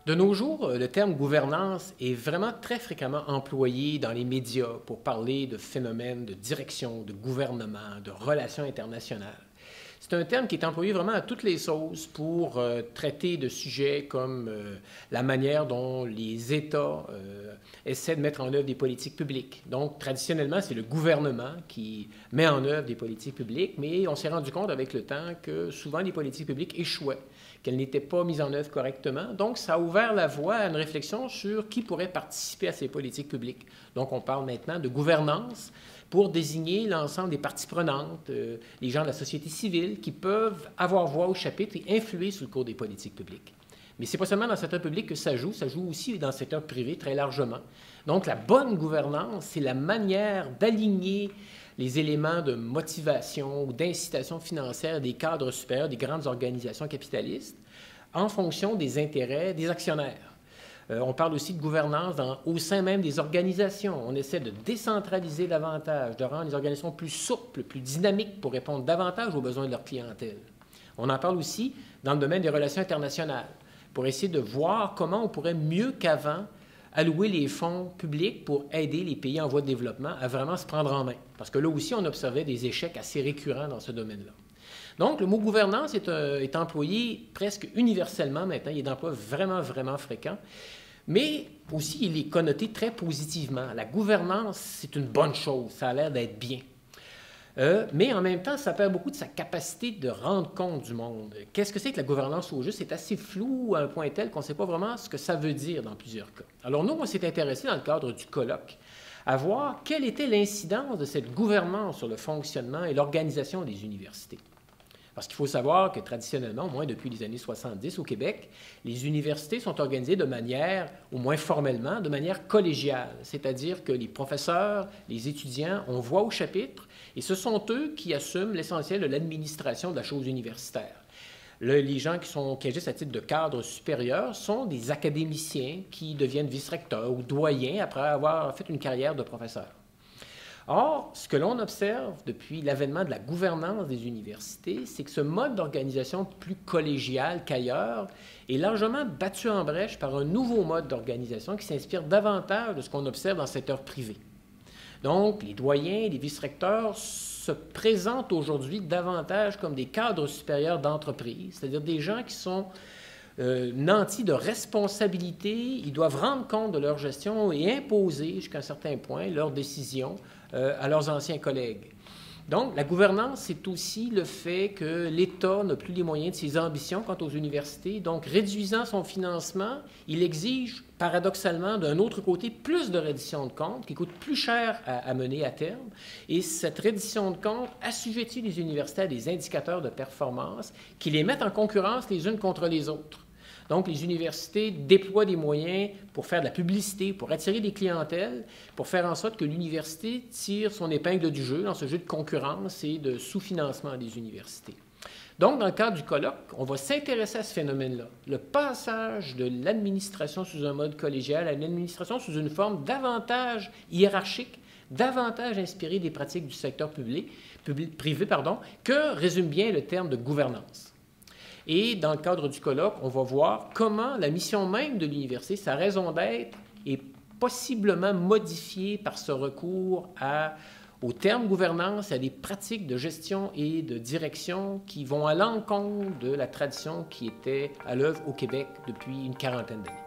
De nos jours, le terme gouvernance est vraiment très fréquemment employé dans les médias pour parler de phénomènes de direction, de gouvernement, de relations internationales. C'est un terme qui est employé vraiment à toutes les sauces pour traiter de sujets comme la manière dont les États essaient de mettre en œuvre des politiques publiques. Donc, traditionnellement, c'est le gouvernement qui met en œuvre des politiques publiques, mais on s'est rendu compte avec le temps que souvent les politiques publiques échouaient, qu'elles n'étaient pas mises en œuvre correctement. Donc, ça a ouvert la voie à une réflexion sur qui pourrait participer à ces politiques publiques. Donc, on parle maintenant de gouvernance pour désigner l'ensemble des parties prenantes, les gens de la société civile qui peuvent avoir voix au chapitre et influer sur le cours des politiques publiques. Mais ce n'est pas seulement dans le secteur public que ça joue aussi dans le secteur privé très largement. Donc, la bonne gouvernance, c'est la manière d'aligner les éléments de motivation ou d'incitation financière des cadres supérieurs des grandes organisations capitalistes en fonction des intérêts des actionnaires. On parle aussi de gouvernance au sein même des organisations. On essaie de décentraliser davantage, de rendre les organisations plus souples, plus dynamiques pour répondre davantage aux besoins de leur clientèle. On en parle aussi dans le domaine des relations internationales, pour essayer de voir comment on pourrait mieux qu'avant allouer les fonds publics pour aider les pays en voie de développement à vraiment se prendre en main. Parce que là aussi, on observait des échecs assez récurrents dans ce domaine-là. Donc, le mot gouvernance est employé presque universellement maintenant. Il est d'emploi vraiment, vraiment fréquent. Mais aussi, il est connoté très positivement. La gouvernance, c'est une bonne chose. Ça a l'air d'être bien. Mais en même temps, ça perd beaucoup de sa capacité de rendre compte du monde. Qu'est-ce que c'est que la gouvernance au juste? C'est assez flou à un point tel qu'on ne sait pas vraiment ce que ça veut dire dans plusieurs cas. Alors nous, on s'est intéressé dans le cadre du colloque à voir quelle était l'incidence de cette gouvernance sur le fonctionnement et l'organisation des universités. Parce qu'il faut savoir que traditionnellement, au moins depuis les années 70 au Québec, les universités sont organisées de manière, au moins formellement, de manière collégiale. C'est-à-dire que les professeurs, les étudiants ont voix au chapitre et ce sont eux qui assument l'essentiel de l'administration de la chose universitaire. Les gens qui agissent à titre de cadre supérieur sont des académiciens qui deviennent vice-recteurs ou doyens après avoir fait une carrière de professeur. Or, ce que l'on observe depuis l'avènement de la gouvernance des universités, c'est que ce mode d'organisation plus collégial qu'ailleurs est largement battu en brèche par un nouveau mode d'organisation qui s'inspire davantage de ce qu'on observe dans le secteur privé. Donc, les doyens, les vice-recteurs se présentent aujourd'hui davantage comme des cadres supérieurs d'entreprise, c'est-à-dire des gens qui sont nantis de responsabilité, ils doivent rendre compte de leur gestion et imposer jusqu'à un certain point leurs décisions à leurs anciens collègues. Donc, la gouvernance, c'est aussi le fait que l'État n'a plus les moyens de ses ambitions quant aux universités. Donc, réduisant son financement, il exige, paradoxalement, d'un autre côté, plus de reddition de comptes, qui coûte plus cher à mener à terme. Et cette reddition de comptes assujettit les universités à des indicateurs de performance qui les mettent en concurrence les unes contre les autres. Donc, les universités déploient des moyens pour faire de la publicité, pour attirer des clientèles, pour faire en sorte que l'université tire son épingle du jeu dans ce jeu de concurrence et de sous-financement des universités. Donc, dans le cadre du colloque, on va s'intéresser à ce phénomène-là. Le passage de l'administration sous un mode collégial à une administration sous une forme davantage hiérarchique, davantage inspirée des pratiques du secteur privé, que résume bien le terme de gouvernance. Et dans le cadre du colloque, on va voir comment la mission même de l'université, sa raison d'être, est possiblement modifiée par ce recours au terme gouvernance et à des pratiques de gestion et de direction qui vont à l'encontre de la tradition qui était à l'œuvre au Québec depuis une quarantaine d'années.